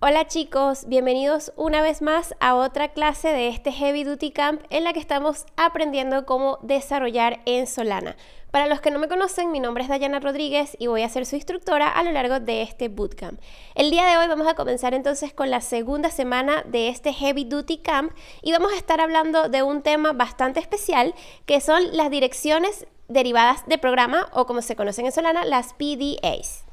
Hola chicos, bienvenidos una vez más a otra clase de este Heavy Duty Camp en la que estamos aprendiendo cómo desarrollar en Solana. Para los que no me conocen, mi nombre es Dayana Rodríguez y voy a ser su instructora a lo largo de este bootcamp. El día de hoy vamos a comenzar entonces con la segunda semana de este Heavy Duty Camp y vamos a estar hablando de un tema bastante especial que son las direcciones derivadas de programa o como se conocen en Solana, las PDAs.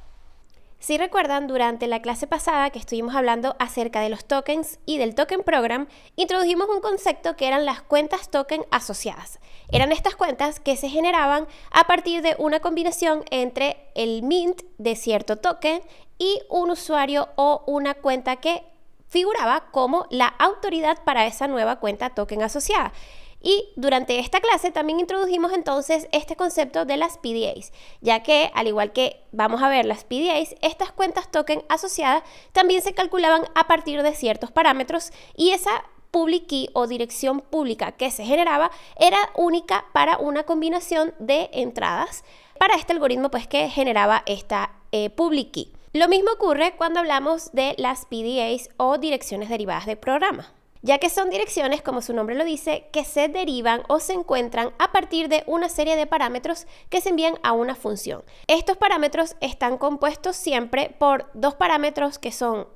Si recuerdan, durante la clase pasada que estuvimos hablando acerca de los tokens y del token program, introdujimos un concepto que eran las cuentas token asociadas. Eran estas cuentas que se generaban a partir de una combinación entre el mint de cierto token y un usuario o una cuenta que figuraba como la autoridad para esa nueva cuenta token asociada. Y durante esta clase también introdujimos entonces este concepto de las PDAs, ya que al igual que vamos a ver las PDAs, estas cuentas token asociadas también se calculaban a partir de ciertos parámetros y esa public key o dirección pública que se generaba era única para una combinación de entradas para este algoritmo pues que generaba esta public key. Lo mismo ocurre cuando hablamos de las PDAs o direcciones derivadas de programa, ya que son direcciones, como su nombre lo dice, que se derivan o se encuentran a partir de una serie de parámetros que se envían a una función. Estos parámetros están compuestos siempre por dos parámetros que son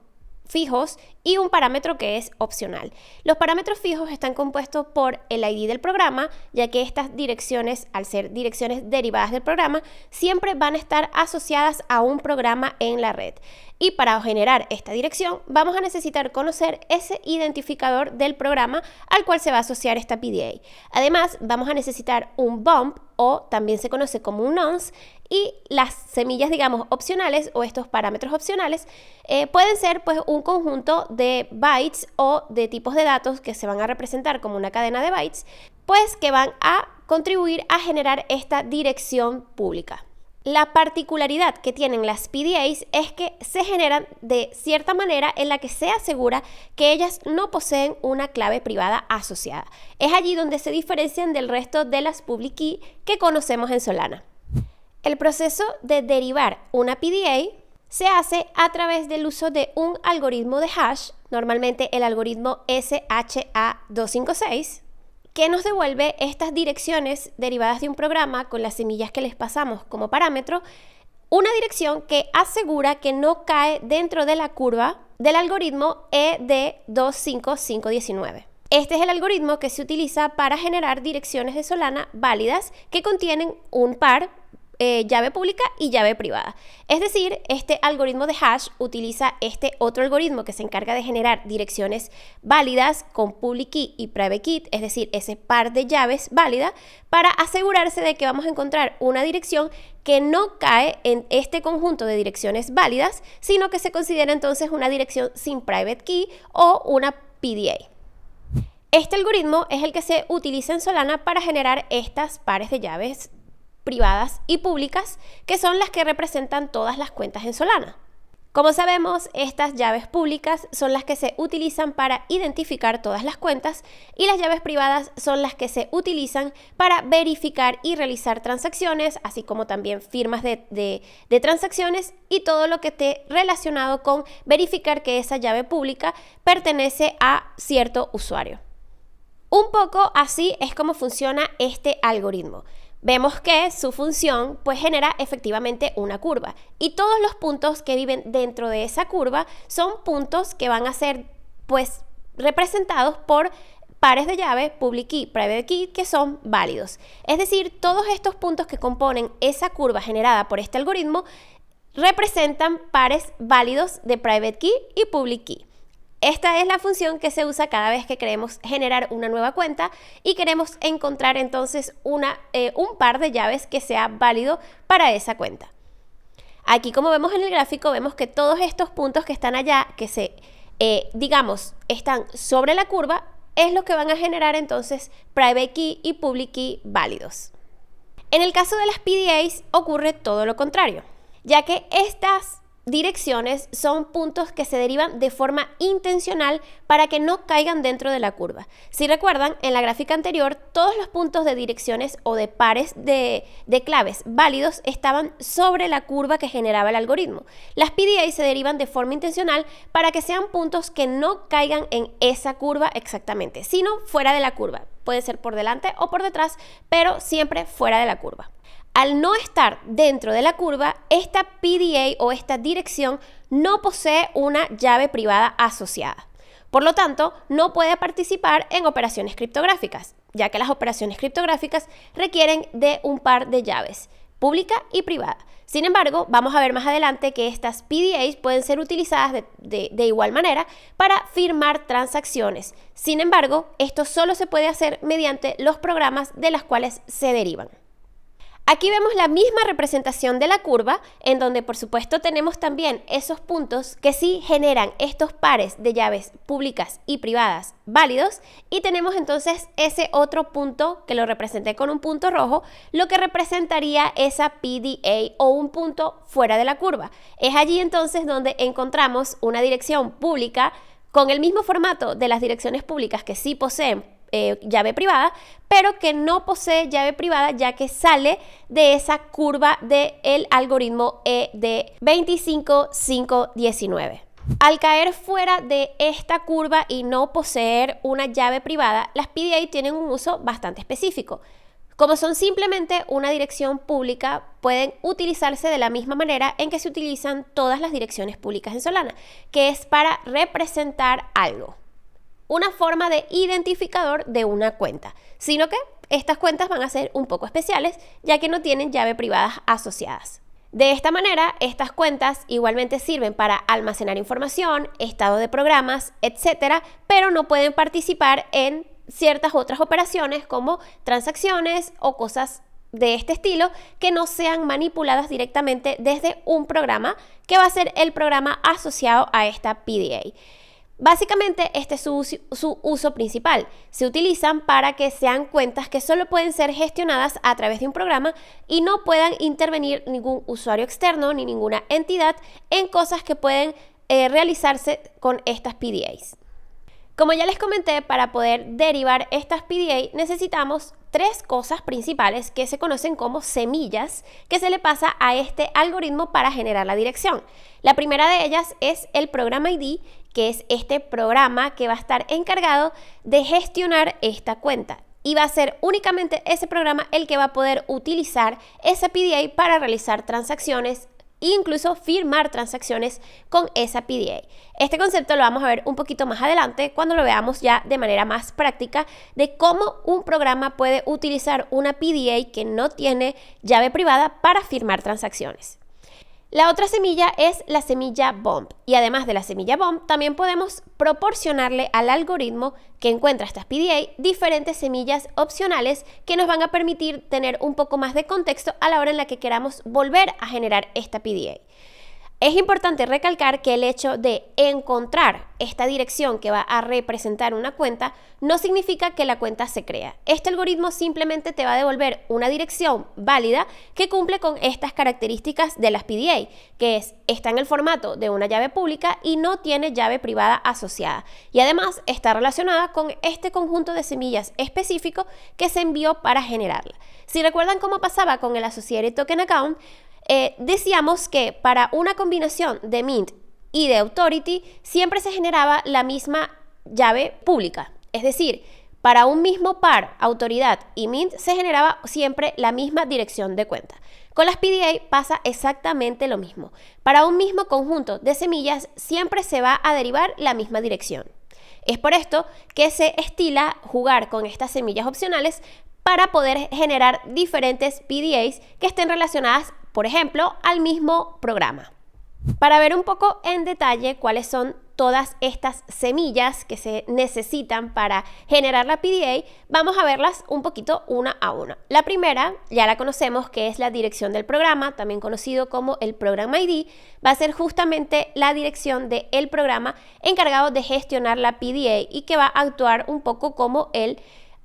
fijos y un parámetro que es opcional. Los parámetros fijos están compuestos por el ID del programa, ya que estas direcciones, al ser direcciones derivadas del programa, siempre van a estar asociadas a un programa en la red. Y para generar esta dirección vamos a necesitar conocer ese identificador del programa al cual se va a asociar esta PDA. Además, vamos a necesitar un bump o también se conoce como un nonce, y las semillas, digamos, opcionales o estos parámetros opcionales pueden ser pues un conjunto de bytes o de tipos de datos que se van a representar como una cadena de bytes, pues que van a contribuir a generar esta dirección pública. La particularidad que tienen las PDAs es que se generan de cierta manera en la que se asegura que ellas no poseen una clave privada asociada. Es allí donde se diferencian del resto de las public key que conocemos en Solana. El proceso de derivar una PDA se hace a través del uso de un algoritmo de hash, normalmente el algoritmo SHA-256, que nos devuelve estas direcciones derivadas de un programa con las semillas que les pasamos como parámetro, una dirección que asegura que no cae dentro de la curva del algoritmo ED25519. Este es el algoritmo que se utiliza para generar direcciones de Solana válidas que contienen un par, llave pública y llave privada. Es decir, este algoritmo de hash utiliza este otro algoritmo que se encarga de generar direcciones válidas con public key y private key, es decir, ese par de llaves válida, para asegurarse de que vamos a encontrar una dirección que no cae en este conjunto de direcciones válidas, sino que se considera entonces una dirección sin private key o una PDA. Este algoritmo es el que se utiliza en Solana para generar estas pares de llaves privadas y públicas, que son las que representan todas las cuentas en Solana. Como sabemos, estas llaves públicas son las que se utilizan para identificar todas las cuentas y las llaves privadas son las que se utilizan para verificar y realizar transacciones, así como también firmas de transacciones y todo lo que esté relacionado con verificar que esa llave pública pertenece a cierto usuario. Un poco así es como funciona este algoritmo. Vemos que su función pues genera efectivamente una curva y todos los puntos que viven dentro de esa curva son puntos que van a ser pues representados por pares de llave, public key, private key, que son válidos. Es decir, todos estos puntos que componen esa curva generada por este algoritmo representan pares válidos de private key y public key. Esta es la función que se usa cada vez que queremos generar una nueva cuenta y queremos encontrar entonces un par de llaves que sea válido para esa cuenta. Aquí, como vemos en el gráfico, vemos que todos estos puntos que están allá, que están sobre la curva, es lo que van a generar entonces private key y public key válidos. En el caso de las PDAs ocurre todo lo contrario, ya que estas direcciones son puntos que se derivan de forma intencional para que no caigan dentro de la curva. Si recuerdan, en la gráfica anterior, todos los puntos de direcciones o de pares de claves válidos estaban sobre la curva que generaba el algoritmo. Las PDA se derivan de forma intencional para que sean puntos que no caigan en esa curva exactamente, sino fuera de la curva. Puede ser por delante o por detrás, pero siempre fuera de la curva. Al no estar dentro de la curva, esta PDA o esta dirección no posee una llave privada asociada. Por lo tanto, no puede participar en operaciones criptográficas, ya que las operaciones criptográficas requieren de un par de llaves, pública y privada. Sin embargo, vamos a ver más adelante que estas PDAs pueden ser utilizadas de igual manera para firmar transacciones. Sin embargo, esto solo se puede hacer mediante los programas de los cuales se derivan. Aquí vemos la misma representación de la curva, en donde por supuesto tenemos también esos puntos que sí generan estos pares de llaves públicas y privadas válidos, y tenemos entonces ese otro punto que lo representé con un punto rojo, lo que representaría esa PDA o un punto fuera de la curva. Es allí entonces donde encontramos una dirección pública con el mismo formato de las direcciones públicas que sí poseen llave privada, pero que no posee llave privada ya que sale de esa curva del algoritmo de 25519. Al caer fuera de esta curva y no poseer una llave privada, las PDA tienen un uso bastante específico. Como son simplemente una dirección pública, pueden utilizarse de la misma manera en que se utilizan todas las direcciones públicas en Solana, que es para representar algo. Una forma de identificador de una cuenta, sino que estas cuentas van a ser un poco especiales ya que no tienen llave privadas asociadas. De esta manera, estas cuentas igualmente sirven para almacenar información, estado de programas, etcétera, pero no pueden participar en ciertas otras operaciones como transacciones o cosas de este estilo que no sean manipuladas directamente desde un programa que va a ser el programa asociado a esta PDA. Básicamente este es su uso principal. Se utilizan para que sean cuentas que solo pueden ser gestionadas a través de un programa y no puedan intervenir ningún usuario externo ni ninguna entidad en cosas que pueden realizarse con estas PDAs. Como ya les comenté, para poder derivar estas PDA necesitamos tres cosas principales que se conocen como semillas que se le pasa a este algoritmo para generar la dirección. La primera de ellas es el programa ID, que es este programa que va a estar encargado de gestionar esta cuenta. Y va a ser únicamente ese programa el que va a poder utilizar esa PDA para realizar transacciones e incluso firmar transacciones con esa PDA. Este concepto lo vamos a ver un poquito más adelante cuando lo veamos ya de manera más práctica de cómo un programa puede utilizar una PDA que no tiene llave privada para firmar transacciones. La otra semilla es la semilla BOMP, y además de la semilla BOMP también podemos proporcionarle al algoritmo que encuentra estas PDA diferentes semillas opcionales que nos van a permitir tener un poco más de contexto a la hora en la que queramos volver a generar esta PDA. Es importante recalcar que el hecho de encontrar esta dirección que va a representar una cuenta no significa que la cuenta se crea. Este algoritmo simplemente te va a devolver una dirección válida que cumple con estas características de las PDA, que está en el formato de una llave pública y no tiene llave privada asociada. Y además está relacionada con este conjunto de semillas específico que se envió para generarla. Si recuerdan cómo pasaba con el Associated Token Account, decíamos que para una combinación de Mint y de Authority siempre se generaba la misma llave pública. Es decir, para un mismo par, autoridad y Mint, se generaba siempre la misma dirección de cuenta. Con las PDA pasa exactamente lo mismo. Para un mismo conjunto de semillas siempre se va a derivar la misma dirección. Es por esto que se estila jugar con estas semillas opcionales para poder generar diferentes PDAs que estén relacionadas, por ejemplo, al mismo programa. Para ver un poco en detalle cuáles son todas estas semillas que se necesitan para generar la PDA, vamos a verlas un poquito una a una. La primera ya la conocemos, que es la dirección del programa, también conocido como el Program ID. Va a ser justamente la dirección del programa encargado de gestionar la PDA y que va a actuar un poco como el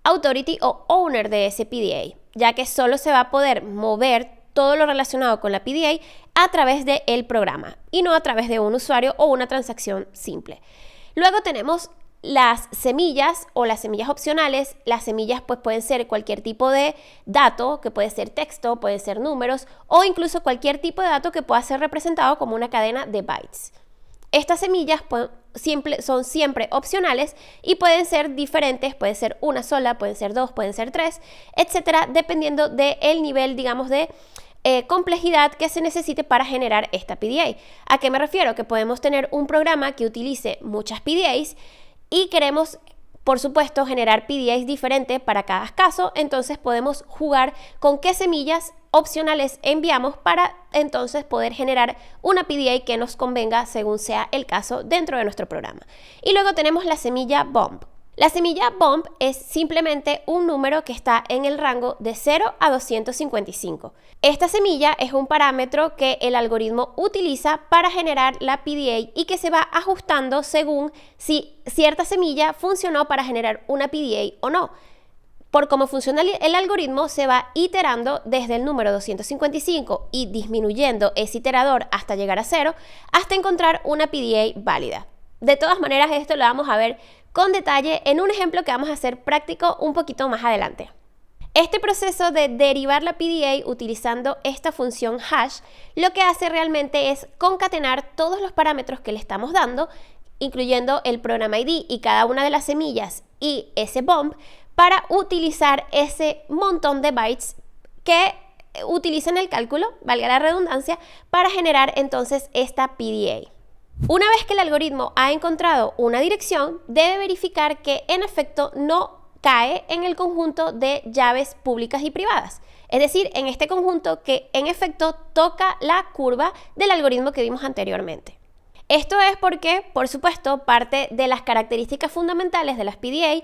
authority o owner de ese PDA, ya que solo se va a poder mover todo lo relacionado con la PDA a través del programa y no a través de un usuario o una transacción simple. Luego tenemos las semillas o las semillas opcionales. Las semillas pues pueden ser cualquier tipo de dato, que puede ser texto, pueden ser números o incluso cualquier tipo de dato que pueda ser representado como una cadena de bytes. Estas semillas son siempre opcionales y pueden ser diferentes, puede ser una sola, pueden ser dos, pueden ser tres, etcétera, dependiendo del nivel, digamos, de complejidad que se necesite para generar esta PDA. ¿A qué me refiero? Que podemos tener un programa que utilice muchas PDAs y queremos, por supuesto, generar PDAs diferentes para cada caso. Entonces podemos jugar con qué semillas opcionales enviamos para entonces poder generar una PDA que nos convenga según sea el caso dentro de nuestro programa. Y luego tenemos la semilla bump. La semilla bump es simplemente un número que está en el rango de 0 a 255. Esta semilla es un parámetro que el algoritmo utiliza para generar la PDA y que se va ajustando según si cierta semilla funcionó para generar una PDA o no. Por cómo funciona el algoritmo, se va iterando desde el número 255 y disminuyendo ese iterador hasta llegar a 0, hasta encontrar una PDA válida. De todas maneras, esto lo vamos a ver con detalle en un ejemplo que vamos a hacer práctico un poquito más adelante. Este proceso de derivar la PDA utilizando esta función hash, lo que hace realmente es concatenar todos los parámetros que le estamos dando, incluyendo el programa ID y cada una de las semillas y ese bump, para utilizar ese montón de bytes que utilizan el cálculo, valga la redundancia, para generar entonces esta PDA. Una vez que el algoritmo ha encontrado una dirección, debe verificar que en efecto no cae en el conjunto de llaves públicas y privadas. Es decir, en este conjunto que en efecto toca la curva del algoritmo que vimos anteriormente. Esto es porque, por supuesto, parte de las características fundamentales de las PDA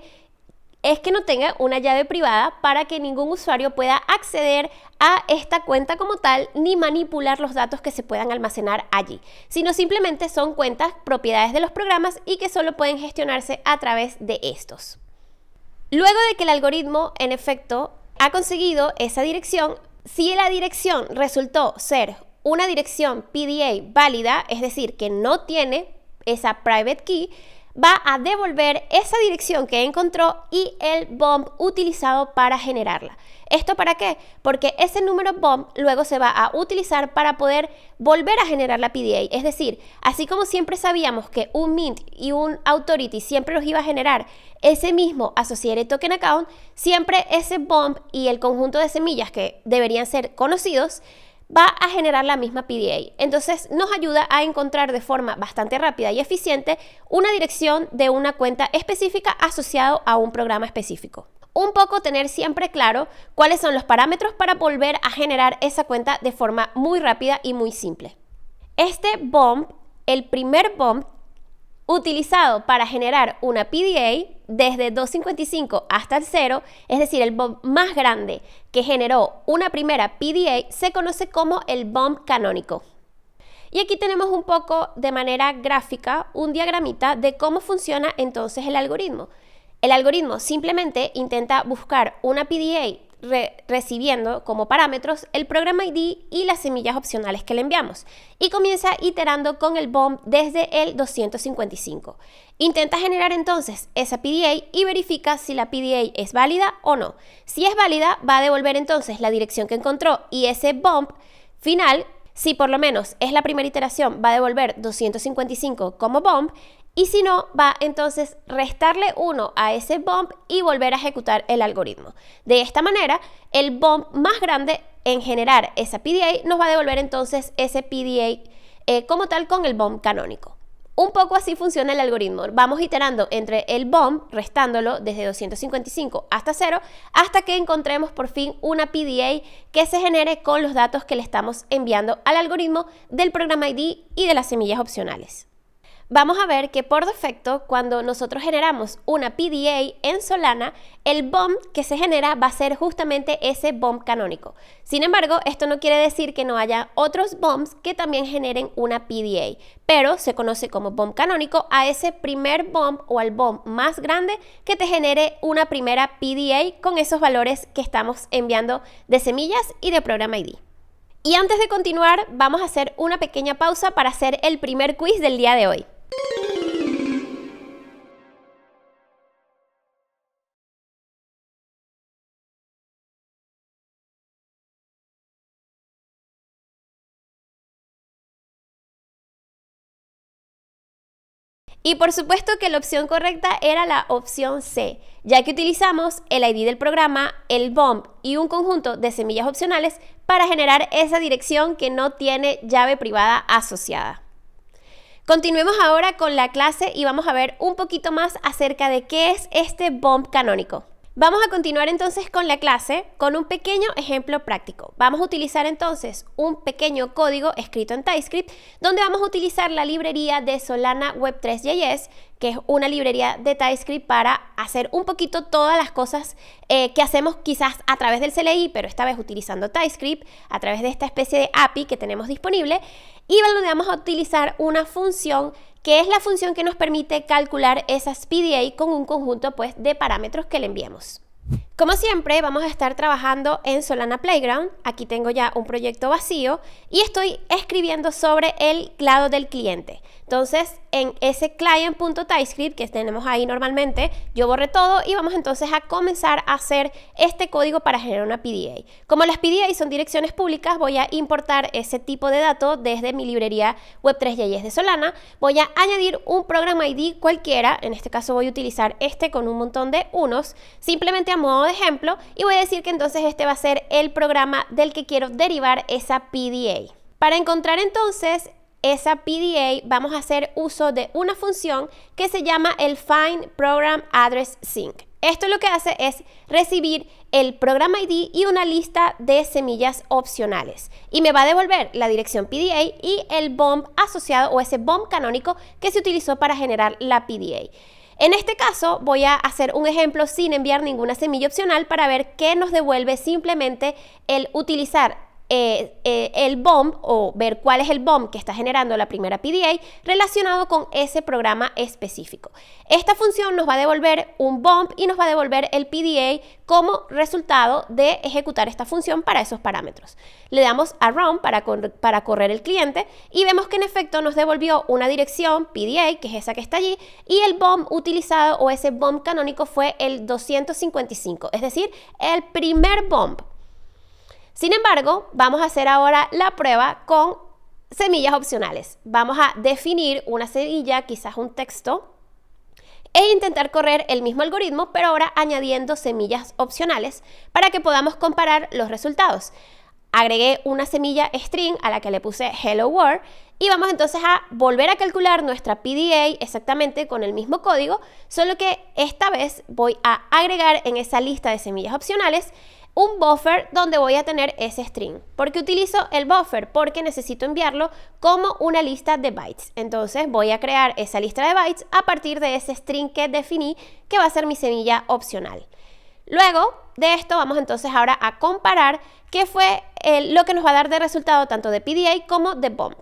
es que no tenga una llave privada para que ningún usuario pueda acceder a esta cuenta como tal ni manipular los datos que se puedan almacenar allí, sino simplemente son cuentas propiedades de los programas y que solo pueden gestionarse a través de estos. Luego de que el algoritmo en efecto ha conseguido esa dirección, si la dirección resultó ser una dirección PDA válida, es decir, que no tiene esa private key, va a devolver esa dirección que encontró y el bump utilizado para generarla. ¿Esto para qué? Porque ese número bump luego se va a utilizar para poder volver a generar la PDA. Es decir, así como siempre sabíamos que un mint y un authority siempre los iba a generar ese mismo associated token account, siempre ese bump y el conjunto de semillas que deberían ser conocidos va a generar la misma PDA. Entonces nos ayuda a encontrar de forma bastante rápida y eficiente una dirección de una cuenta específica asociado a un programa específico. Un poco tener siempre claro cuáles son los parámetros para volver a generar esa cuenta de forma muy rápida y muy simple. Este bump, el primer bump utilizado para generar una PDA desde 255 hasta el 0, es decir, el bump más grande que generó una primera PDA, se conoce como el bump canónico. Y aquí tenemos un poco de manera gráfica un diagramita de cómo funciona entonces el algoritmo. El algoritmo simplemente intenta buscar una PDA recibiendo como parámetros el programa ID y las semillas opcionales que le enviamos y comienza iterando con el bump desde el 255. Intenta generar entonces esa PDA y verifica si la PDA es válida o no. Si es válida, va a devolver entonces la dirección que encontró y ese bump final. Si por lo menos es la primera iteración, va a devolver 255 como bump. Y si no, va entonces restarle 1 a ese bump y volver a ejecutar el algoritmo. De esta manera, el bump más grande en generar esa PDA nos va a devolver entonces ese PDA como tal con el bump canónico. Un poco así funciona el algoritmo. Vamos iterando entre el bump, restándolo desde 255 hasta 0, hasta que encontremos por fin una PDA que se genere con los datos que le estamos enviando al algoritmo del programa ID y de las semillas opcionales. Vamos a ver que por defecto, cuando nosotros generamos una PDA en Solana, el bump que se genera va a ser justamente ese bump canónico. Sin embargo, esto no quiere decir que no haya otros bumps que también generen una PDA, pero se conoce como bump canónico a ese primer bump o al bump más grande que te genere una primera PDA con esos valores que estamos enviando de semillas y de programa ID. Y antes de continuar, vamos a hacer una pequeña pausa para hacer el primer quiz del día de hoy. Y por supuesto que la opción correcta era la opción C, ya que utilizamos el ID del programa, el BOM y un conjunto de semillas opcionales para generar esa dirección que no tiene llave privada asociada. Continuemos ahora con la clase y vamos a ver un poquito más acerca de qué es este BOM canónico. Vamos a continuar entonces con la clase con un pequeño ejemplo práctico. Vamos a utilizar entonces un pequeño código escrito en TypeScript donde vamos a utilizar la librería de Solana Web3.js, que es una librería de TypeScript para hacer un poquito todas las cosas que hacemos quizás a través del CLI, pero esta vez utilizando TypeScript a través de esta especie de API que tenemos disponible, y donde vamos a utilizar una función que es la función que nos permite calcular esas PDA con un conjunto pues, de parámetros que le enviemos. Como siempre, vamos a estar trabajando en Solana Playground. Aquí tengo ya un proyecto vacío y estoy escribiendo sobre el lado del cliente. Entonces, en ese client.typescript que tenemos ahí normalmente, yo borré todo y vamos entonces a comenzar a hacer este código para generar una PDA. Como las PDA son direcciones públicas, voy a importar ese tipo de datos desde mi librería Web3.js de Solana. Voy a añadir un programa ID cualquiera, en este caso voy a utilizar este con un montón de unos, simplemente a modo de ejemplo, y voy a decir que entonces este va a ser el programa del que quiero derivar esa PDA. Para encontrar entonces esa PDA vamos a hacer uso de una función que se llama el Find Program Address Sync. Esto lo que hace es recibir el programa ID y una lista de semillas opcionales y me va a devolver la dirección PDA y el BOM asociado o ese BOM canónico que se utilizó para generar la PDA. En este caso voy a hacer un ejemplo sin enviar ninguna semilla opcional para ver qué nos devuelve simplemente el utilizar el BOM o ver cuál es el BOM que está generando la primera PDA relacionado con ese programa específico. Esta función nos va a devolver un BOM y nos va a devolver el PDA como resultado de ejecutar esta función para esos parámetros. Le damos a run para correr el cliente y vemos que en efecto nos devolvió una dirección PDA, que es esa que está allí, y el BOM utilizado o ese BOM canónico fue el 255, es decir, el primer BOM. Sin embargo, vamos a hacer ahora la prueba con semillas opcionales. Vamos a definir una semilla, quizás un texto, e intentar correr el mismo algoritmo, pero ahora añadiendo semillas opcionales para que podamos comparar los resultados. Agregué una semilla string a la que le puse Hello World y vamos entonces a volver a calcular nuestra PDA exactamente con el mismo código, solo que esta vez voy a agregar en esa lista de semillas opcionales un buffer donde voy a tener ese string. ¿Por qué utilizo el buffer? Porque necesito enviarlo como una lista de bytes. Entonces voy a crear esa lista de bytes a partir de ese string que definí que va a ser mi semilla opcional. Luego de esto vamos entonces ahora a comparar qué fue lo que nos va a dar de resultado tanto de PDA como de BOM.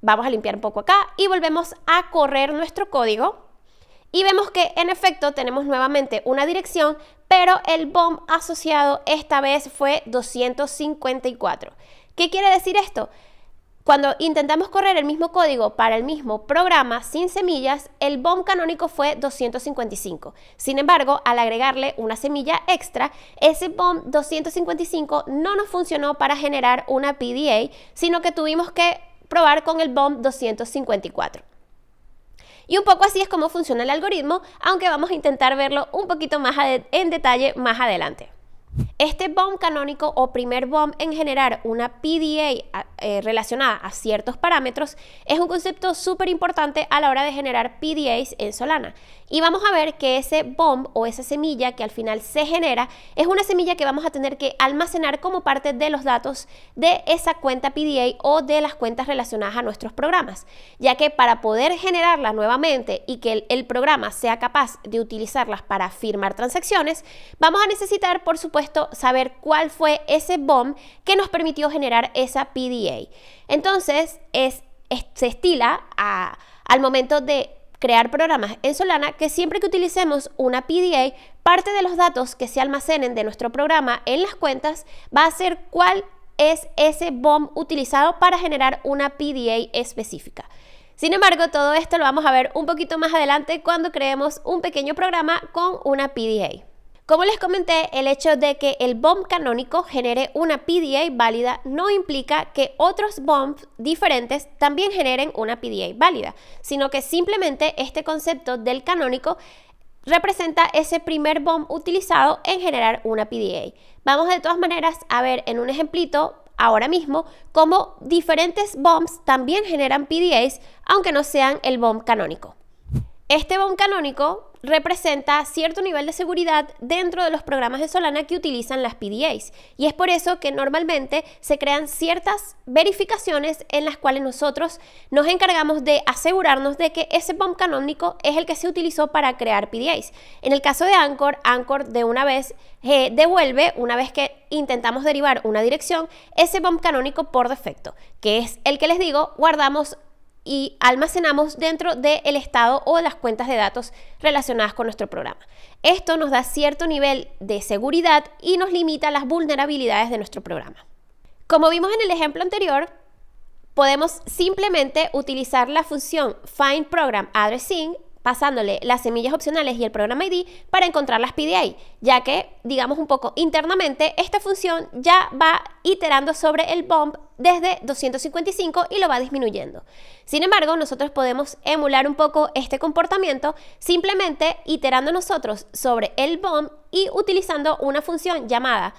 Vamos a limpiar un poco acá y volvemos a correr nuestro código. Y vemos que en efecto tenemos nuevamente una dirección, pero el BOM asociado esta vez fue 254. ¿Qué quiere decir esto? Cuando intentamos correr el mismo código para el mismo programa sin semillas, el BOM canónico fue 255. Sin embargo, al agregarle una semilla extra, ese BOM 255 no nos funcionó para generar una PDA, sino que tuvimos que probar con el BOM 254. Y un poco así es como funciona el algoritmo, aunque vamos a intentar verlo un poquito más en detalle más adelante. Este BOM canónico o primer BOM en generar una PDA relacionada a ciertos parámetros es un concepto súper importante a la hora de generar PDAs en Solana. Y vamos a ver que ese BOM o esa semilla que al final se genera es una semilla que vamos a tener que almacenar como parte de los datos de esa cuenta PDA o de las cuentas relacionadas a nuestros programas, ya que para poder generarlas nuevamente y que el programa sea capaz de utilizarlas para firmar transacciones, vamos a necesitar, por supuesto, saber cuál fue ese BOM que nos permitió generar esa PDA. Entonces, se estila al momento de crear programas en Solana que siempre que utilicemos una PDA, parte de los datos que se almacenen de nuestro programa en las cuentas va a ser cuál es ese bomb utilizado para generar una PDA específica. Sin embargo, todo esto lo vamos a ver un poquito más adelante cuando creemos un pequeño programa con una PDA. Como les comenté, el hecho de que el bomb canónico genere una PDA válida no implica que otros bombs diferentes también generen una PDA válida, sino que simplemente este concepto del canónico representa ese primer bomb utilizado en generar una PDA. Vamos de todas maneras a ver en un ejemplito ahora mismo cómo diferentes bombs también generan PDAs, aunque no sean el bomb canónico. Este bomb canónico representa cierto nivel de seguridad dentro de los programas de Solana que utilizan las PDAs, y es por eso que normalmente se crean ciertas verificaciones en las cuales nosotros nos encargamos de asegurarnos de que ese bomb canónico es el que se utilizó para crear PDAs. En el caso de Anchor, de una vez devuelve, una vez que intentamos derivar una dirección, ese bomb canónico por defecto, que es el que les digo, guardamos y almacenamos dentro del estado o de las cuentas de datos relacionadas con nuestro programa. Esto nos da cierto nivel de seguridad y nos limita las vulnerabilidades de nuestro programa. Como vimos en el ejemplo anterior, podemos simplemente utilizar la función findProgramAddressInc pasándole las semillas opcionales y el programa ID para encontrar las PDA, ya que, digamos un poco internamente, esta función ya va iterando sobre el bomb desde 255 y lo va disminuyendo. Sin embargo, nosotros podemos emular un poco este comportamiento simplemente iterando nosotros sobre el bomb y utilizando una función llamada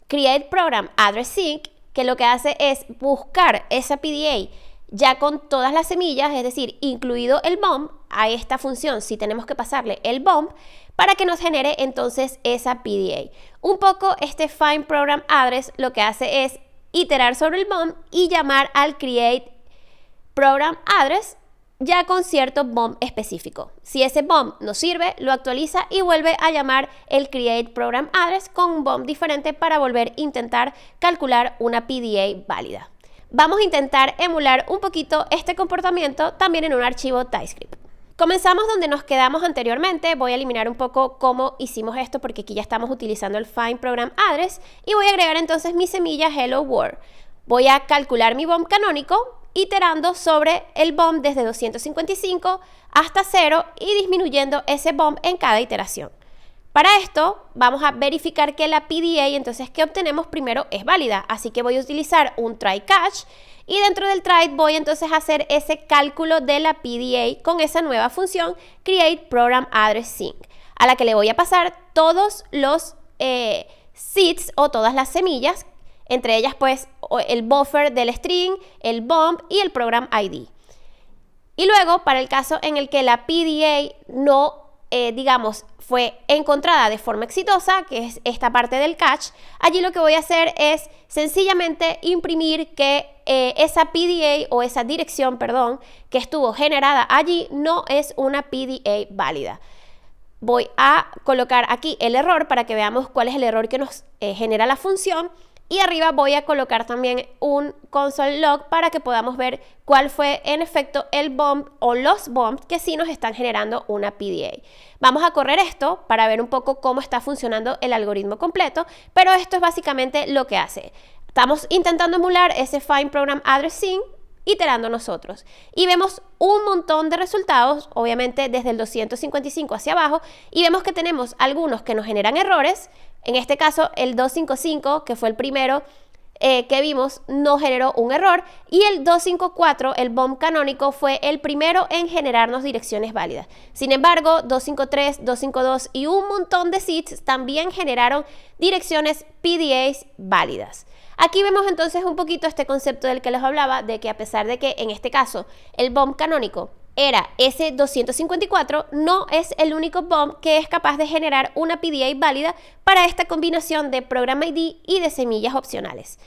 createProgramAddressInc, que lo que hace es buscar esa PDA ya con todas las semillas, es decir, incluido el bomb, a esta función sí tenemos que pasarle el bomb para que nos genere entonces esa PDA. Un poco este findProgramAddress lo que hace es iterar sobre el bomb y llamar al createProgramAddress ya con cierto bomb específico. Si ese bomb no sirve, lo actualiza y vuelve a llamar el createProgramAddress con un bomb diferente para volver a intentar calcular una PDA válida. Vamos a intentar emular un poquito este comportamiento también en un archivo TypeScript. Comenzamos donde nos quedamos anteriormente. Voy a eliminar un poco cómo hicimos esto porque aquí ya estamos utilizando el findProgramAddress y voy a agregar entonces mi semilla Hello World. Voy a calcular mi bomb canónico iterando sobre el bomb desde 255 hasta 0 y disminuyendo ese bomb en cada iteración. Para esto vamos a verificar que la PDA entonces que obtenemos primero es válida, así que voy a utilizar un try catch y dentro del try voy entonces a hacer ese cálculo de la PDA con esa nueva función createProgramAddressInc, a la que le voy a pasar todos los seeds o todas las semillas, entre ellas pues el buffer del string, el bomb y el program ID. Y luego para el caso en el que la PDA no fue encontrada de forma exitosa, que es esta parte del catch, allí lo que voy a hacer es sencillamente imprimir que esa PDA o esa dirección, que estuvo generada allí no es una PDA válida. Voy a colocar aquí el error para que veamos cuál es el error que nos genera la función. Y arriba voy a colocar también un console log para que podamos ver cuál fue en efecto el bomb o los bombs que sí nos están generando una PDA. Vamos a correr esto para ver un poco cómo está funcionando el algoritmo completo, pero esto es básicamente lo que hace. Estamos intentando emular ese findProgramAddressInc iterando nosotros y vemos un montón de resultados, obviamente desde el 255 hacia abajo, y vemos que tenemos algunos que nos generan errores. En este caso el 255, que fue el primero que vimos, no generó un error, y el 254, el bomb canónico, fue el primero en generarnos direcciones válidas. Sin embargo, 253, 252 y un montón de seeds también generaron direcciones PDAs válidas. Aquí vemos entonces un poquito este concepto del que les hablaba, de que a pesar de que en este caso el bomb canónico era ese 254, no es el único bomb que es capaz de generar una PDA válida para esta combinación de Program ID y de semillas opcionales.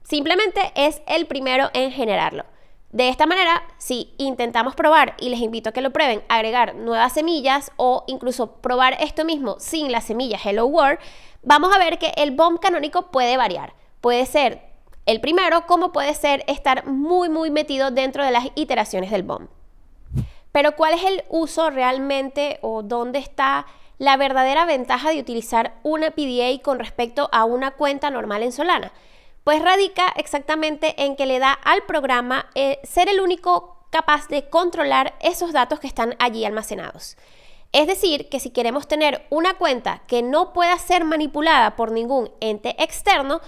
Simplemente es el primero en generarlo. De esta manera, si intentamos probar, y les invito a que lo prueben, agregar nuevas semillas o incluso probar esto mismo sin las semillas Hello World, vamos a ver que el bomb canónico puede variar. Puede ser el primero, como puede ser estar muy metido dentro de las iteraciones del bomb. Pero ¿cuál es el uso realmente o dónde está la verdadera ventaja de utilizar una PDA con respecto a una cuenta normal en Solana? Pues radica exactamente en que le da al programa ser el único capaz de controlar esos datos que están allí almacenados. Es decir, que si queremos tener una cuenta que no pueda ser manipulada por ningún ente externo,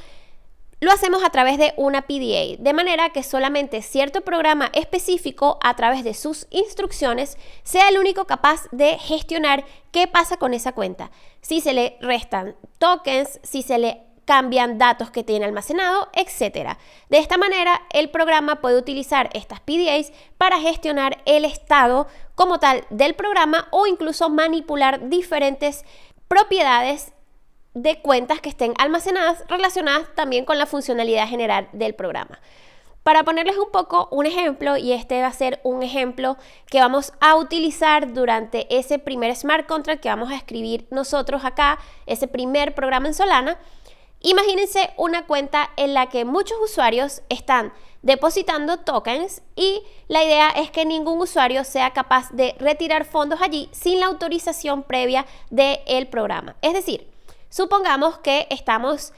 lo hacemos a través de una PDA, de manera que solamente cierto programa específico, a través de sus instrucciones, sea el único capaz de gestionar qué pasa con esa cuenta. Si se le restan tokens, si se le cambian datos que tiene almacenado, etc. De esta manera, el programa puede utilizar estas PDAs para gestionar el estado como tal del programa o incluso manipular diferentes propiedades de cuentas que estén almacenadas relacionadas también con la funcionalidad general del programa. Para ponerles un poco un ejemplo, y este va a ser un ejemplo que vamos a utilizar durante ese primer smart contract que vamos a escribir nosotros acá, ese primer programa en Solana. Imagínense una cuenta en la que muchos usuarios están depositando tokens y la idea es que ningún usuario sea capaz de retirar fondos allí sin la autorización previa del programa. Es decir, supongamos que estamos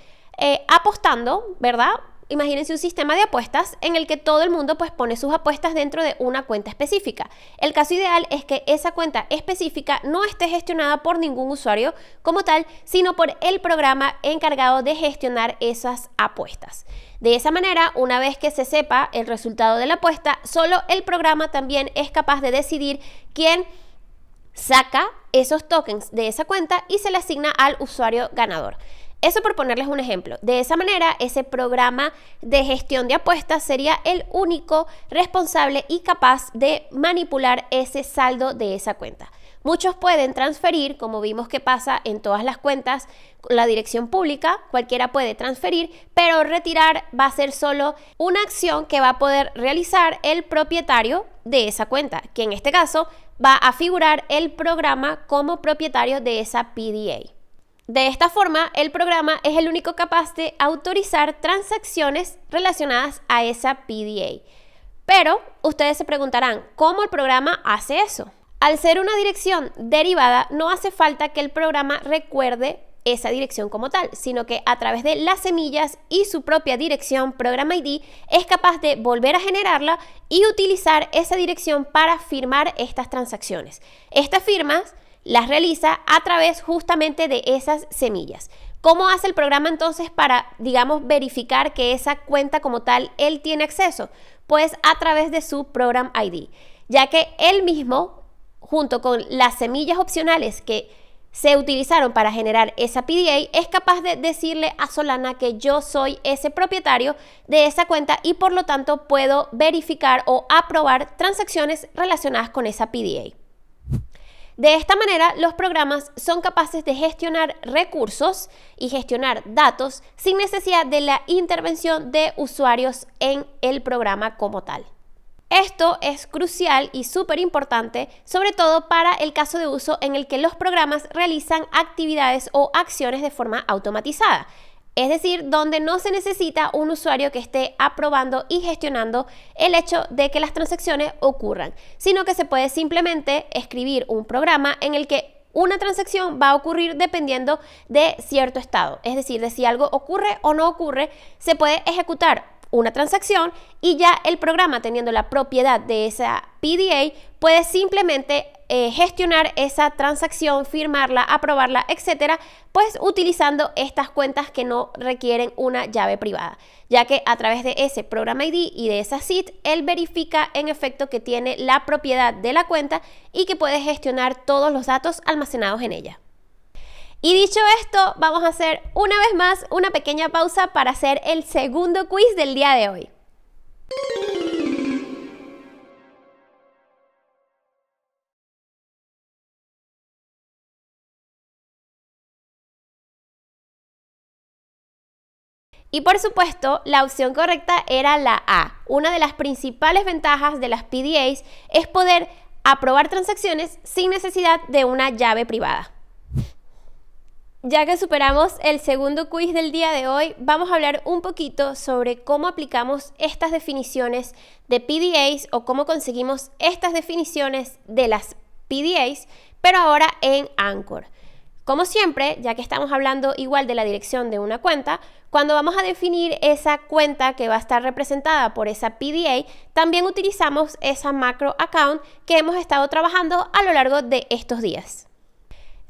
apostando, ¿verdad? Imagínense un sistema de apuestas en el que todo el mundo pues pone sus apuestas dentro de una cuenta específica. El caso ideal es que esa cuenta específica no esté gestionada por ningún usuario como tal, sino por el programa encargado de gestionar esas apuestas. De esa manera, una vez que se sepa el resultado de la apuesta, solo el programa también es capaz de decidir quién saca esos tokens de esa cuenta y se le asigna al usuario ganador. Eso por ponerles un ejemplo. De esa manera, ese programa de gestión de apuestas sería el único responsable y capaz de manipular ese saldo de esa cuenta. Muchos pueden transferir, como vimos que pasa en todas las cuentas, la dirección pública, cualquiera puede transferir, pero retirar va a ser solo una acción que va a poder realizar el propietario de esa cuenta, que en este caso va a figurar el programa como propietario de esa PDA. De esta forma, el programa es el único capaz de autorizar transacciones relacionadas a esa PDA. Pero ustedes se preguntarán, ¿cómo el programa hace eso? Al ser una dirección derivada, no hace falta que el programa recuerde esa dirección como tal, sino que a través de las semillas y su propia dirección Program ID es capaz de volver a generarla y utilizar esa dirección para firmar estas transacciones. Estas firmas las realiza a través justamente de esas semillas. ¿Cómo hace el programa entonces para, digamos, verificar que esa cuenta como tal él tiene acceso? Pues a través de su Program ID, ya que él mismo, junto con las semillas opcionales que se utilizaron para generar esa PDA, es capaz de decirle a Solana que yo soy ese propietario de esa cuenta y por lo tanto puedo verificar o aprobar transacciones relacionadas con esa PDA. De esta manera, los programas son capaces de gestionar recursos y gestionar datos sin necesidad de la intervención de usuarios en el programa como tal. Esto es crucial y súper importante, sobre todo para el caso de uso en el que los programas realizan actividades o acciones de forma automatizada. Es decir, donde no se necesita un usuario que esté aprobando y gestionando el hecho de que las transacciones ocurran, sino que se puede simplemente escribir un programa en el que una transacción va a ocurrir dependiendo de cierto estado. Es decir, de si algo ocurre o no ocurre, se puede ejecutar una transacción y ya el programa, teniendo la propiedad de esa PDA, puede simplemente gestionar esa transacción, firmarla, aprobarla, etcétera, pues utilizando estas cuentas que no requieren una llave privada, ya que a través de ese Program ID y de esa SID, él verifica en efecto que tiene la propiedad de la cuenta y que puede gestionar todos los datos almacenados en ella. Y dicho esto, vamos a hacer una vez más una pequeña pausa para hacer el segundo quiz del día de hoy. Y por supuesto, la opción correcta era la A. Una de las principales ventajas de las PDAs es poder aprobar transacciones sin necesidad de una llave privada. Ya que superamos el segundo quiz del día de hoy, vamos a hablar un poquito sobre cómo aplicamos estas definiciones de PDAs o cómo conseguimos estas definiciones de las PDAs, pero ahora en Anchor. Como siempre, ya que estamos hablando igual de la dirección de una cuenta, cuando vamos a definir esa cuenta que va a estar representada por esa PDA, también utilizamos esa macro account que hemos estado trabajando a lo largo de estos días.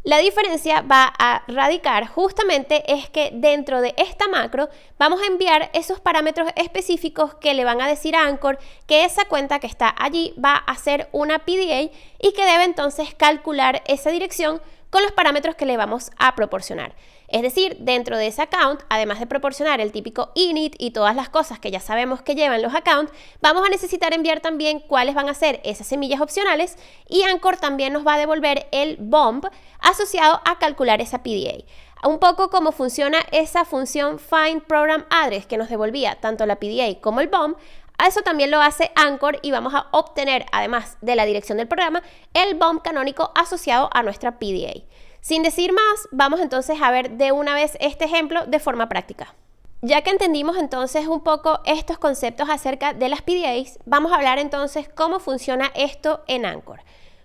La diferencia va a radicar justamente es que dentro de esta macro vamos a enviar esos parámetros específicos que le van a decir a Anchor que esa cuenta que está allí va a ser una PDA y que debe entonces calcular esa dirección con los parámetros que le vamos a proporcionar. Es decir, dentro de ese account, además de proporcionar el típico init y todas las cosas que ya sabemos que llevan los accounts, vamos a necesitar enviar también cuáles van a ser esas semillas opcionales y Anchor también nos va a devolver el bump asociado a calcular esa PDA. Un poco como funciona esa función find program address que nos devolvía tanto la PDA como el bump. Eso también lo hace Anchor y vamos a obtener, además de la dirección del programa, el bump canónico asociado a nuestra PDA. Sin decir más, vamos entonces a ver de una vez este ejemplo de forma práctica. Ya que entendimos entonces un poco estos conceptos acerca de las PDAs, vamos a hablar entonces cómo funciona esto en Anchor.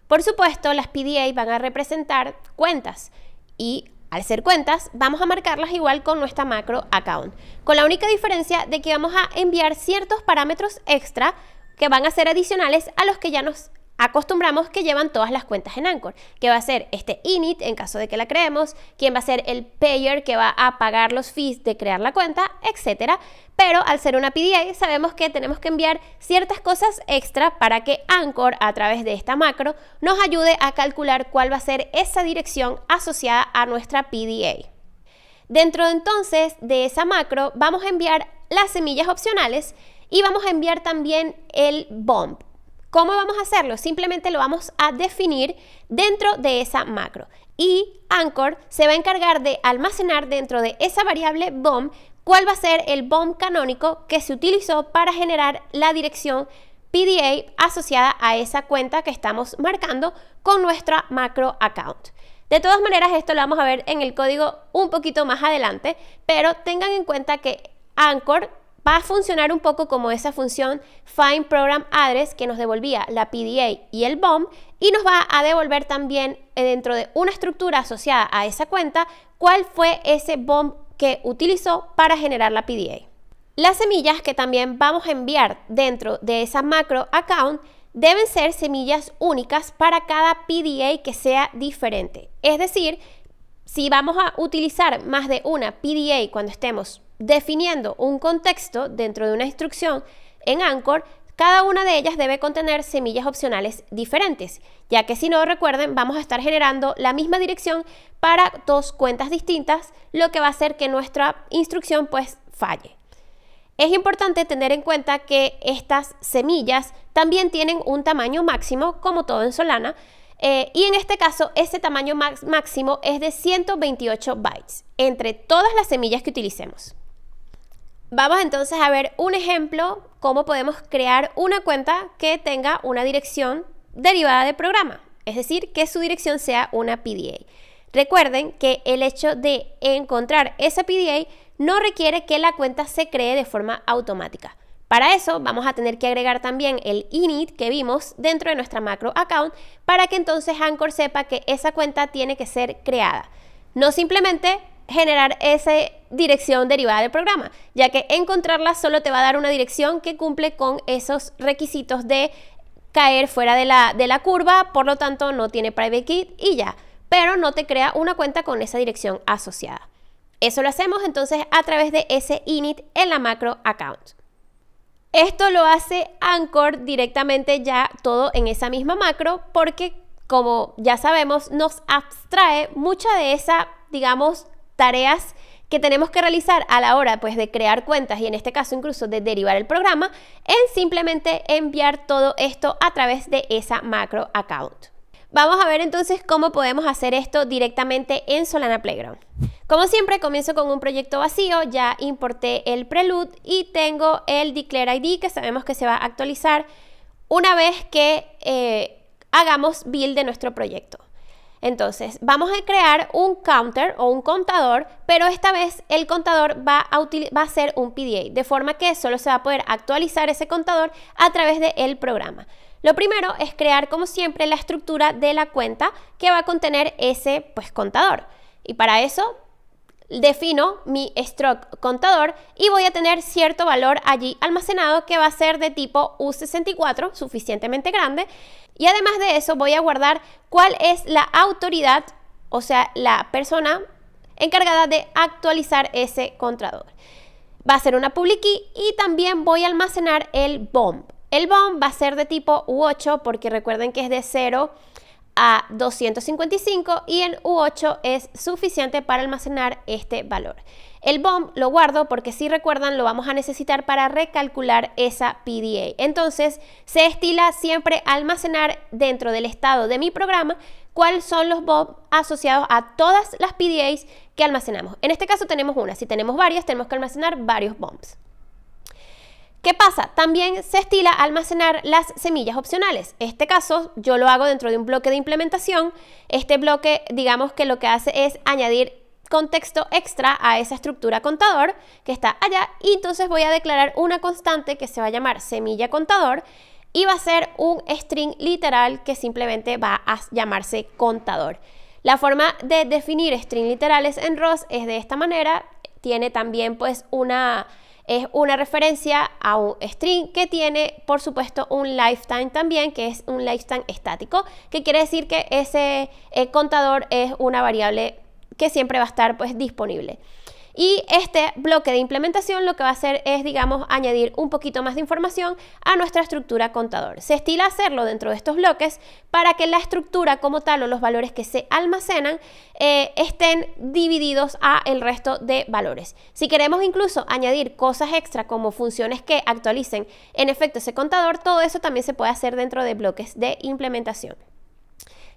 Por supuesto, las PDA van a representar cuentas y al ser cuentas, vamos a marcarlas igual con nuestra macro account, con la única diferencia de que vamos a enviar ciertos parámetros extra que van a ser adicionales a los que ya nos acostumbramos que llevan todas las cuentas en Anchor, que va a ser este init en caso de que la creemos, quién va a ser el payer que va a pagar los fees de crear la cuenta, etcétera. Pero al ser una PDA sabemos que tenemos que enviar ciertas cosas extra para que Anchor a través de esta macro nos ayude a calcular cuál va a ser esa dirección asociada a nuestra PDA. Dentro entonces de esa macro vamos a enviar las semillas opcionales y vamos a enviar también el bump. ¿Cómo vamos a hacerlo? Simplemente lo vamos a definir dentro de esa macro y Anchor se va a encargar de almacenar dentro de esa variable bump cuál va a ser el bump canónico que se utilizó para generar la dirección PDA asociada a esa cuenta que estamos marcando con nuestra macro account. De todas maneras, esto lo vamos a ver en el código un poquito más adelante, pero tengan en cuenta que Anchor va a funcionar un poco como esa función find program address que nos devolvía la PDA y el bump y nos va a devolver también dentro de una estructura asociada a esa cuenta cuál fue ese bump que utilizó para generar la PDA. Las semillas que también vamos a enviar dentro de esa macro account deben ser semillas únicas para cada PDA que sea diferente. Es decir, si vamos a utilizar más de una PDA cuando estemos definiendo un contexto dentro de una instrucción en Anchor, cada una de ellas debe contener semillas opcionales diferentes, ya que si no recuerden vamos a estar generando la misma dirección para dos cuentas distintas, lo que va a hacer que nuestra instrucción pues falle. Es importante tener en cuenta que estas semillas también tienen un tamaño máximo, como todo en Solana, y en este caso ese tamaño máximo es de 128 bytes entre todas las semillas que utilicemos. Vamos entonces a ver un ejemplo cómo podemos crear una cuenta que tenga una dirección derivada de programa, es decir, que su dirección sea una PDA. Recuerden que el hecho de encontrar esa PDA no requiere que la cuenta se cree de forma automática. Para eso vamos a tener que agregar también el init que vimos dentro de nuestra macro account para que entonces Anchor sepa que esa cuenta tiene que ser creada. No simplemente generar esa dirección derivada del programa, ya que encontrarla solo te va a dar una dirección que cumple con esos requisitos de caer fuera de la curva, por lo tanto no tiene private key y ya, pero no te crea una cuenta con esa dirección asociada. Eso lo hacemos entonces a través de ese init en la macro account. Esto lo hace Anchor directamente ya todo en esa misma macro porque, como ya sabemos, nos abstrae mucha de esa, digamos, tareas que tenemos que realizar a la hora pues de crear cuentas y en este caso incluso de derivar el programa en simplemente enviar todo esto a través de esa macro account. Vamos a ver entonces cómo podemos hacer esto directamente en Solana Playground. Como siempre comienzo con un proyecto vacío, ya importé el prelude y tengo el declare ID que sabemos que se va a actualizar una vez que hagamos build de nuestro proyecto. Entonces, vamos a crear un counter o un contador, pero esta vez el contador va a ser un PDA, de forma que solo se va a poder actualizar ese contador a través del programa. Lo primero es crear, como siempre, la estructura de la cuenta que va a contener ese contador. Y para eso defino mi struct contador y voy a tener cierto valor allí almacenado que va a ser de tipo U64, suficientemente grande. Y además de eso voy a guardar cuál es la autoridad, o sea, la persona encargada de actualizar ese contador. Va a ser una public key y también voy a almacenar el bomb. El bomb va a ser de tipo U8 porque recuerden que es de 0 a 255 y en U8 es suficiente para almacenar este valor. El bomb lo guardo porque si recuerdan lo vamos a necesitar para recalcular esa PDA. Entonces se estila siempre almacenar dentro del estado de mi programa cuáles son los bombs asociados a todas las PDAs que almacenamos. En este caso tenemos una, si tenemos varias tenemos que almacenar varios bombs. ¿Qué pasa? También se estila almacenar las semillas opcionales. Este caso yo lo hago dentro de un bloque de implementación. Este bloque, digamos que lo que hace es añadir contexto extra a esa estructura contador que está allá y entonces voy a declarar una constante que se va a llamar semilla contador y va a ser un string literal que simplemente va a llamarse contador. La forma de definir string literales en ROS es de esta manera. Tiene también pues es una referencia a un string que tiene, por supuesto, un lifetime también, que es un lifetime estático, que quiere decir que ese contador es una variable que siempre va a estar pues disponible. Y este bloque de implementación lo que va a hacer es, digamos, añadir un poquito más de información a nuestra estructura contador. Se estila hacerlo dentro de estos bloques para que la estructura como tal o los valores que se almacenan estén divididos a el resto de valores. Si queremos incluso añadir cosas extra como funciones que actualicen en efecto ese contador, todo eso también se puede hacer dentro de bloques de implementación.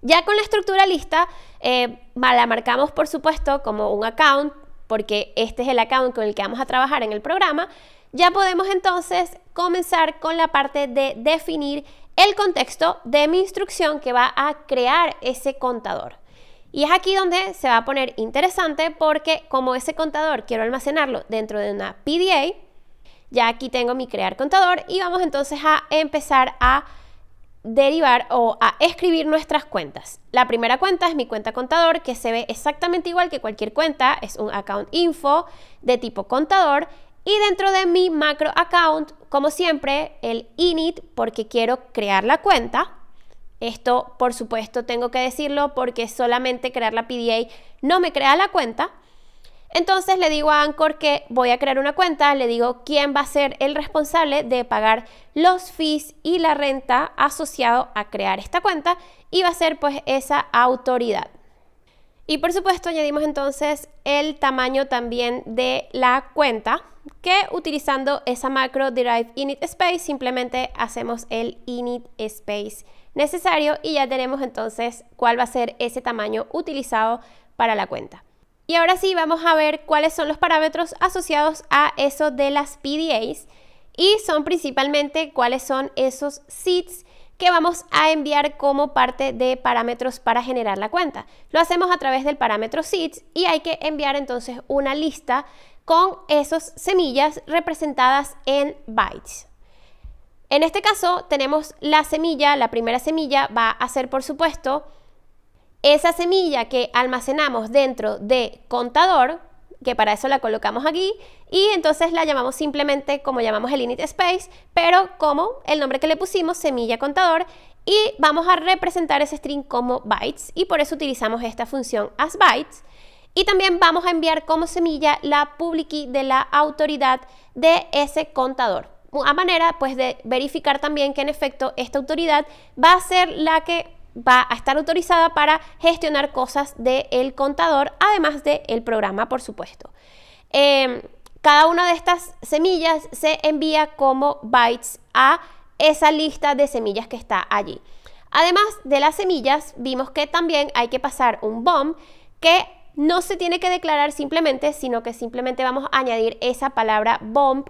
Ya con la estructura lista, la marcamos por supuesto como un account, porque este es el account con el que vamos a trabajar en el programa. Ya podemos entonces comenzar con la parte de definir el contexto de mi instrucción que va a crear ese contador. Y es aquí donde se va a poner interesante porque como ese contador quiero almacenarlo dentro de una PDA, ya aquí tengo mi crear contador y vamos entonces a empezar a derivar o a escribir nuestras cuentas. La primera cuenta es mi cuenta contador que se ve exactamente igual que cualquier cuenta, es un account info de tipo contador y dentro de mi macro account, como siempre, el init porque quiero crear la cuenta. Esto por supuesto tengo que decirlo porque solamente crear la PDA no me crea la cuenta. Entonces le digo a Anchor que voy a crear una cuenta, le digo quién va a ser el responsable de pagar los fees y la renta asociado a crear esta cuenta y va a ser pues esa autoridad. Y por supuesto añadimos entonces el tamaño también de la cuenta que utilizando esa macro derive init space simplemente hacemos el init space necesario y ya tenemos entonces cuál va a ser ese tamaño utilizado para la cuenta. Y ahora sí vamos a ver cuáles son los parámetros asociados a eso de las PDAs y son principalmente cuáles son esos seeds que vamos a enviar como parte de parámetros para generar la cuenta. Lo hacemos a través del parámetro seeds y hay que enviar entonces una lista con esas semillas representadas en bytes. En este caso tenemos la semilla, la primera semilla va a ser por supuesto esa semilla que almacenamos dentro de contador, que para eso la colocamos aquí, y entonces la llamamos simplemente como llamamos el init space, pero como el nombre que le pusimos, semilla contador, y vamos a representar ese string como bytes, y por eso utilizamos esta función asBytes, y también vamos a enviar como semilla la public key de la autoridad de ese contador, a manera pues de verificar también que en efecto esta autoridad va a ser la que va a estar autorizada para gestionar cosas del contador, además del programa, por supuesto. Cada una de estas semillas se envía como bytes a esa lista de semillas que está allí. Además de las semillas, vimos que también hay que pasar un bomb que no se tiene que declarar simplemente, sino que simplemente vamos a añadir esa palabra bomb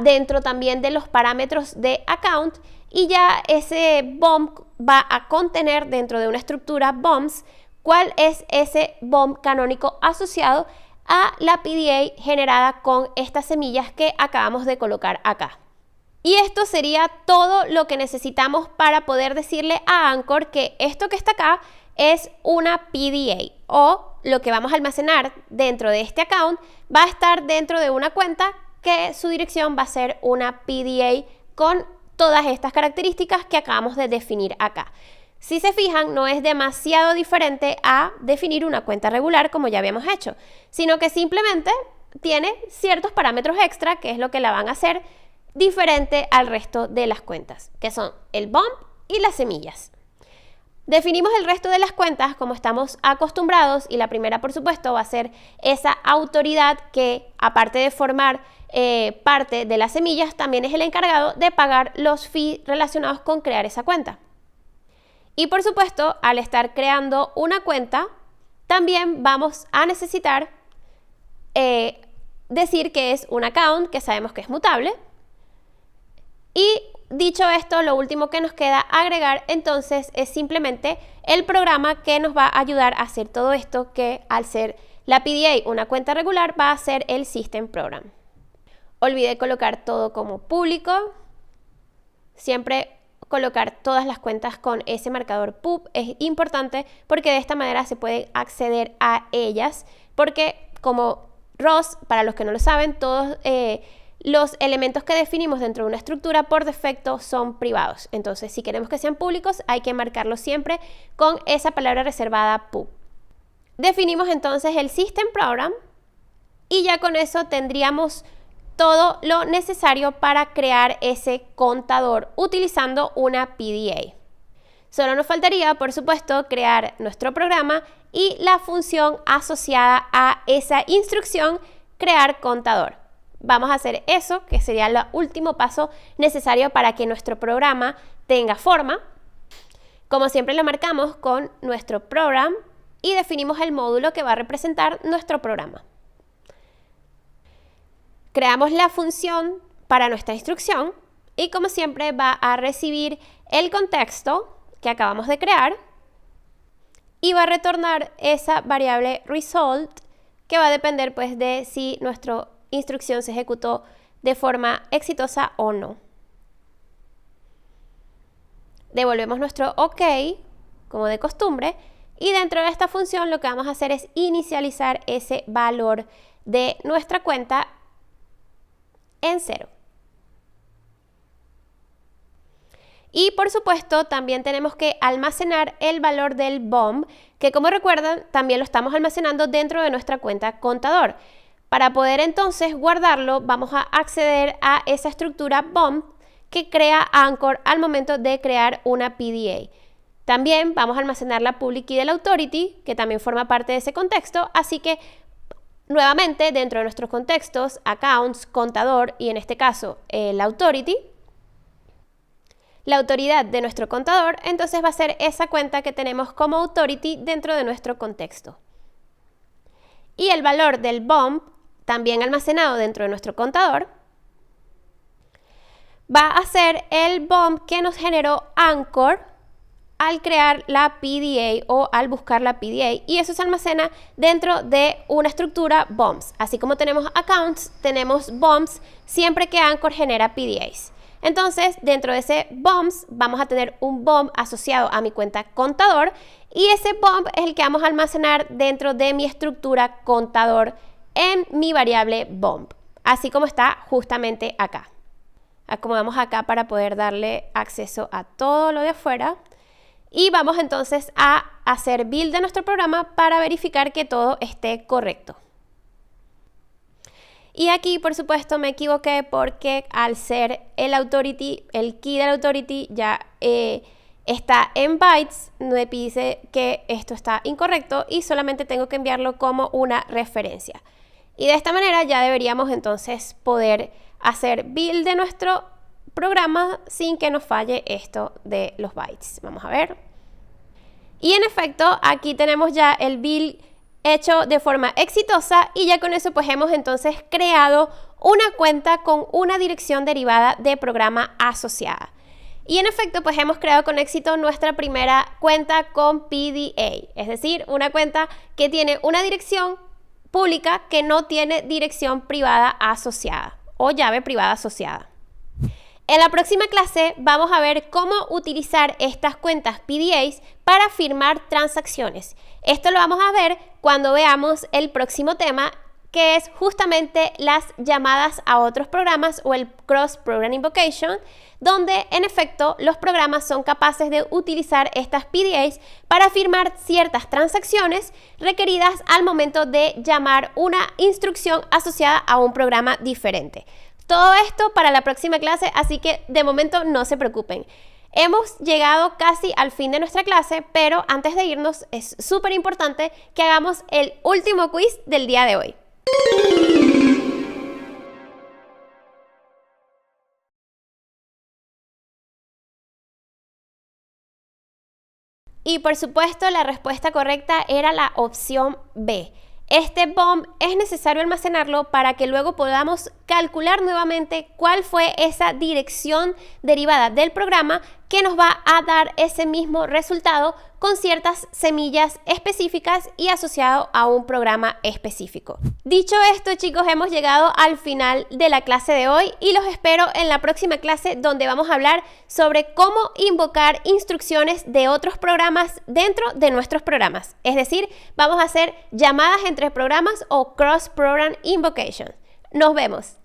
dentro también de los parámetros de account y ya ese bomb va a contener dentro de una estructura bombs cuál es ese bomb canónico asociado a la PDA generada con estas semillas que acabamos de colocar acá. Y esto sería todo lo que necesitamos para poder decirle a Anchor que esto que está acá es una PDA, o lo que vamos a almacenar dentro de este account va a estar dentro de una cuenta que su dirección va a ser una PDA con todas estas características que acabamos de definir acá. Si se fijan, no es demasiado diferente a definir una cuenta regular como ya habíamos hecho, sino que simplemente tiene ciertos parámetros extra, que es lo que la van a hacer diferente al resto de las cuentas, que son el bump y las semillas. Definimos el resto de las cuentas como estamos acostumbrados, y la primera, por supuesto, va a ser esa autoridad que, aparte de formar parte de las semillas, también es el encargado de pagar los fees relacionados con crear esa cuenta. Y por supuesto, al estar creando una cuenta, también vamos a necesitar decir que es un account, que sabemos que es mutable. Y dicho esto, lo último que nos queda agregar entonces es simplemente el programa que nos va a ayudar a hacer todo esto, que al ser la PDA una cuenta regular va a ser el System Program. Olvidé colocar todo como público. Siempre colocar todas las cuentas con ese marcador pub es importante, porque de esta manera se puede acceder a ellas, porque como ROS, para los que no lo saben, todos los elementos que definimos dentro de una estructura por defecto son privados. Entonces, si queremos que sean públicos, hay que marcarlos siempre con esa palabra reservada pub. Definimos entonces el System Program y ya con eso tendríamos todo lo necesario para crear ese contador utilizando una PDA. Solo nos faltaría, por supuesto, crear nuestro programa y la función asociada a esa instrucción, crear contador. Vamos a hacer eso, que sería el último paso necesario para que nuestro programa tenga forma. Como siempre, lo marcamos con nuestro program y definimos el módulo que va a representar nuestro programa. Creamos la función para nuestra instrucción y, como siempre, va a recibir el contexto que acabamos de crear y va a retornar esa variable result, que va a depender pues de si nuestra instrucción se ejecutó de forma exitosa o no. Devolvemos nuestro OK, como de costumbre, y dentro de esta función lo que vamos a hacer es inicializar ese valor de nuestra cuenta en 0. Y por supuesto también tenemos que almacenar el valor del bump, que como recuerdan también lo estamos almacenando dentro de nuestra cuenta contador. Para poder entonces guardarlo, vamos a acceder a esa estructura bump que crea Anchor al momento de crear una PDA. También vamos a almacenar la public key del authority, que también forma parte de ese contexto, así que nuevamente, dentro de nuestros contextos, accounts, contador y en este caso el authority, la autoridad de nuestro contador, entonces va a ser esa cuenta que tenemos como authority dentro de nuestro contexto. Y el valor del bump, también almacenado dentro de nuestro contador, va a ser el bump que nos generó Anchor al crear la PDA o al buscar la PDA, y eso se almacena dentro de una estructura bumps. Así como tenemos accounts, tenemos bumps siempre que Anchor genera PDAs. Entonces, dentro de ese bumps vamos a tener un bump asociado a mi cuenta contador, y ese bump es el que vamos a almacenar dentro de mi estructura contador en mi variable bump, así como está justamente acá. Acomodamos acá para poder darle acceso a todo lo de afuera. Y vamos entonces a hacer build de nuestro programa para verificar que todo esté correcto. Y aquí, por supuesto, me equivoqué porque al ser el authority, el key del authority ya está en bytes, me dice que esto está incorrecto y solamente tengo que enviarlo como una referencia. Y de esta manera ya deberíamos entonces poder hacer build de nuestro programa sin que nos falle esto de los bytes. Vamos a ver. Y en efecto, aquí tenemos ya el build hecho de forma exitosa, y ya con eso pues hemos entonces creado una cuenta con una dirección derivada de programa asociada. Y en efecto pues hemos creado con éxito nuestra primera cuenta con PDA, es decir, una cuenta que tiene una dirección pública que no tiene dirección privada asociada o llave privada asociada. En la próxima clase vamos a ver cómo utilizar estas cuentas PDAs para firmar transacciones. Esto lo vamos a ver cuando veamos el próximo tema, que es justamente las llamadas a otros programas o el Cross Program Invocation, donde en efecto los programas son capaces de utilizar estas PDAs para firmar ciertas transacciones requeridas al momento de llamar una instrucción asociada a un programa diferente. Todo esto para la próxima clase, así que de momento no se preocupen. Hemos llegado casi al fin de nuestra clase, pero antes de irnos es súper importante que hagamos el último quiz del día de hoy. Y por supuesto la respuesta correcta era la opción B. Este BOM es necesario almacenarlo para que luego podamos calcular nuevamente cuál fue esa dirección derivada del programa que nos va a dar ese mismo resultado con ciertas semillas específicas y asociado a un programa específico. Dicho esto, chicos, hemos llegado al final de la clase de hoy y los espero en la próxima clase, donde vamos a hablar sobre cómo invocar instrucciones de otros programas dentro de nuestros programas. Es decir, vamos a hacer llamadas entre programas o Cross Program Invocation. Nos vemos.